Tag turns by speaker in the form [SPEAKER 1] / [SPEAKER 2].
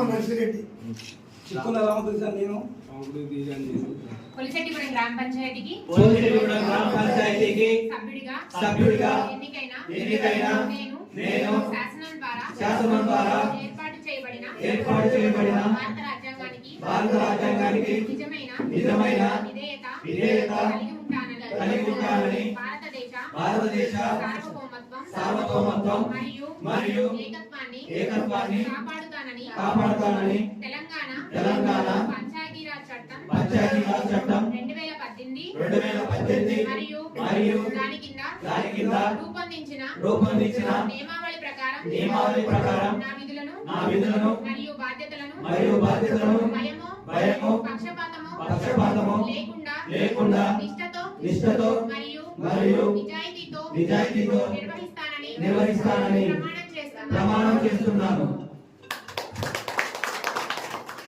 [SPEAKER 1] నర్సిరెడ్డి చిక్కుల రామకృష్ణ నేను
[SPEAKER 2] కొలిశెట్టిగూడెం గ్రామ పంచాయతీకి
[SPEAKER 1] సభ్యుడిగా
[SPEAKER 2] ఎన్నికైన నేను శాసనం ద్వారా ఏర్పాటు చేయబడిన భారత రాజ్యాంగానికి నిజమైన విధేయత కలిగి ఉంటానని భారతదేశ సార్వభౌమత్వం మరియు ఏకత్వాన్ని కాపాడుతానని తెలంగాణ పంచాయతీరాజ్ చట్టం 2018 మరియు దాని కింద రూపొందించిన నియమావళి ప్రకారం నా విధులను మరియు బాధ్యతలను భయము పక్షపాతము లేకుండా నిష్ఠతో మరియు నిజాయితీతో నిర్వహిస్తానని ప్రమాణం చేస్తున్నాను.